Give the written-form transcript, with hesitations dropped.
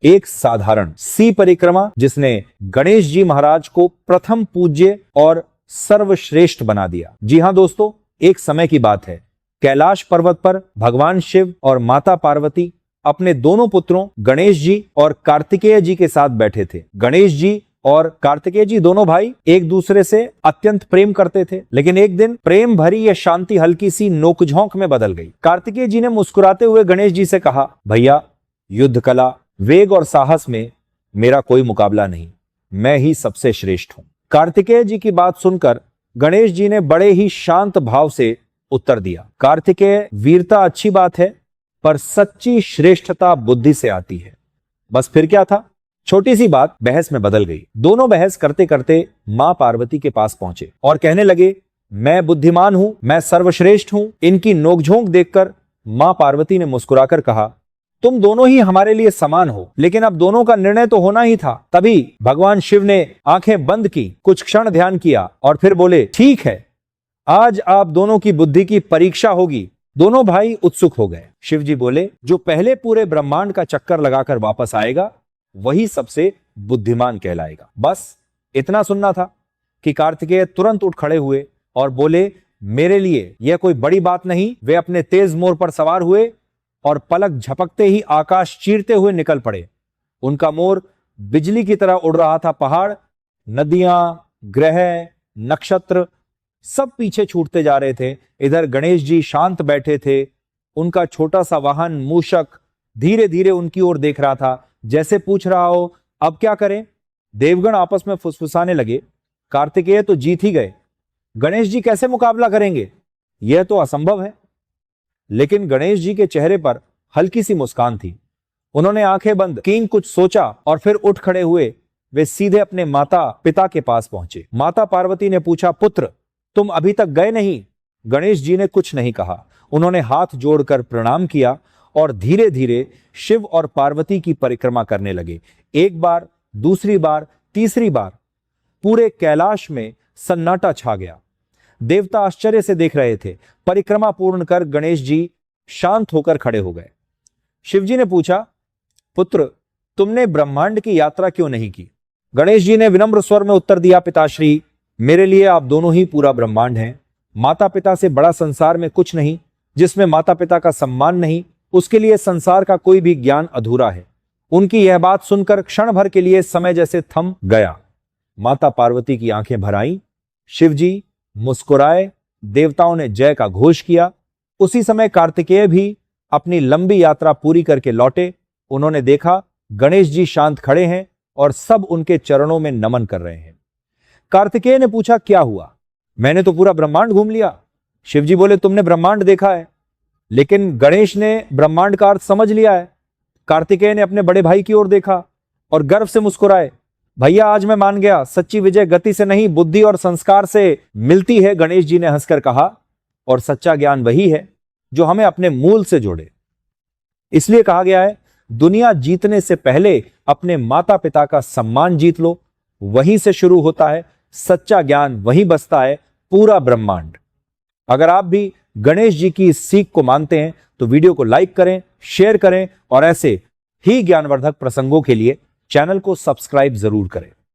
एक साधारण सी परिक्रमा जिसने गणेश जी महाराज को प्रथम पूज्य और सर्वश्रेष्ठ बना दिया। जी हां दोस्तों, एक समय की बात है, कैलाश पर्वत पर भगवान शिव और माता पार्वती अपने दोनों पुत्रों गणेश जी और कार्तिकेय जी के साथ बैठे थे। गणेश जी और कार्तिकेय जी दोनों भाई एक दूसरे से अत्यंत प्रेम करते थे, लेकिन एक दिन प्रेम भरी यह शांति हल्की सी नोकझोंक में बदल गई। कार्तिकेय जी ने मुस्कुराते हुए गणेश जी से कहा, भैया, युद्ध कला, वेग और साहस में मेरा कोई मुकाबला नहीं, मैं ही सबसे श्रेष्ठ हूं। कार्तिकेय जी की बात सुनकर गणेश जी ने बड़े ही शांत भाव से उत्तर दिया, कार्तिकेय, वीरता अच्छी बात है, पर सच्ची श्रेष्ठता बुद्धि से आती है। बस फिर क्या था, छोटी सी बात बहस में बदल गई। दोनों बहस करते करते मां पार्वती के पास पहुंचे और कहने लगे, मैं बुद्धिमान हूं, मैं सर्वश्रेष्ठ हूं। इनकी नोकझोंक देखकर मां पार्वती ने मुस्कुराकर कहा, तुम दोनों ही हमारे लिए समान हो, लेकिन अब दोनों का निर्णय तो होना ही था। तभी भगवान शिव ने आंखें बंद की, कुछ क्षण ध्यान किया और फिर बोले, ठीक है, आज आप दोनों की बुद्धि की परीक्षा होगी। दोनों भाई उत्सुक हो गए। शिव जी बोले, जो पहले पूरे ब्रह्मांड का चक्कर लगाकर वापस आएगा वही सबसे बुद्धिमान कहलाएगा। बस इतना सुनना था कि कार्तिकेय तुरंत उठ खड़े हुए और बोले, मेरे लिए यह कोई बड़ी बात नहीं। वे अपने तेज मोर पर सवार हुए और पलक झपकते ही आकाश चीरते हुए निकल पड़े। उनका मोर बिजली की तरह उड़ रहा था। पहाड़, नदियां, ग्रह, नक्षत्र सब पीछे छूटते जा रहे थे। इधर गणेश जी शांत बैठे थे। उनका छोटा सा वाहन मूषक धीरे धीरे उनकी ओर देख रहा था, जैसे पूछ रहा हो, अब क्या करें। देवगण आपस में फुसफुसाने लगे, कार्तिकेय तो जीत ही गए, गणेश जी कैसे मुकाबला करेंगे, यह तो असंभव है। लेकिन गणेश जी के चेहरे पर हल्की सी मुस्कान थी। उन्होंने आंखें बंद की, कुछ सोचा और फिर उठ खड़े हुए। वे सीधे अपने माता पिता के पास पहुंचे। माता पार्वती ने पूछा, पुत्र, तुम अभी तक गए नहीं। गणेश जी ने कुछ नहीं कहा। उन्होंने हाथ जोड़कर प्रणाम किया और धीरे धीरे शिव और पार्वती की परिक्रमा करने लगे। एक बार, दूसरी बार, तीसरी बार पूरे कैलाश में सन्नाटा छा गया। देवता आश्चर्य से देख रहे थे। परिक्रमा पूर्ण कर गणेश जी शांत होकर खड़े हो गए। शिव जी ने पूछा, पुत्र, तुमने ब्रह्मांड की यात्रा क्यों नहीं की। गणेश जी ने विनम्र स्वर में उत्तर दिया, पिताश्री, मेरे लिए आप दोनों ही पूरा ब्रह्मांड हैं। माता पिता से बड़ा संसार में कुछ नहीं। जिसमें माता पिता का सम्मान नहीं, उसके लिए संसार का कोई भी ज्ञान अधूरा है। उनकी यह बात सुनकर क्षण भर के लिए समय जैसे थम गया। माता पार्वती की आंखें भर आईं। शिव जी मुस्कुराए। देवताओं ने जय का घोष किया। उसी समय कार्तिकेय भी अपनी लंबी यात्रा पूरी करके लौटे। उन्होंने देखा गणेश जी शांत खड़े हैं और सब उनके चरणों में नमन कर रहे हैं। कार्तिकेय ने पूछा, क्या हुआ। मैंने तो पूरा ब्रह्मांड घूम लिया। शिव जी बोले, तुमने ब्रह्मांड देखा है, लेकिन गणेश ने ब्रह्मांड का अर्थ समझ लिया है। कार्तिकेय ने अपने बड़े भाई की ओर देखा और गर्व से मुस्कुराए, भैया, आज मैं मान गया, सच्ची विजय गति से नहीं, बुद्धि और संस्कार से मिलती है। गणेश जी ने हंसकर कहा, और सच्चा ज्ञान वही है जो हमें अपने मूल से जोड़े। इसलिए कहा गया है, दुनिया जीतने से पहले अपने माता पिता का सम्मान जीत लो। वहीं से शुरू होता है सच्चा ज्ञान, वहीं बसता है पूरा ब्रह्मांड। अगर आप भी गणेश जी की इस सीख को मानते हैं तो वीडियो को लाइक करें, शेयर करें और ऐसे ही ज्ञानवर्धक प्रसंगों के लिए चैनल को सब्सक्राइब जरूर करें।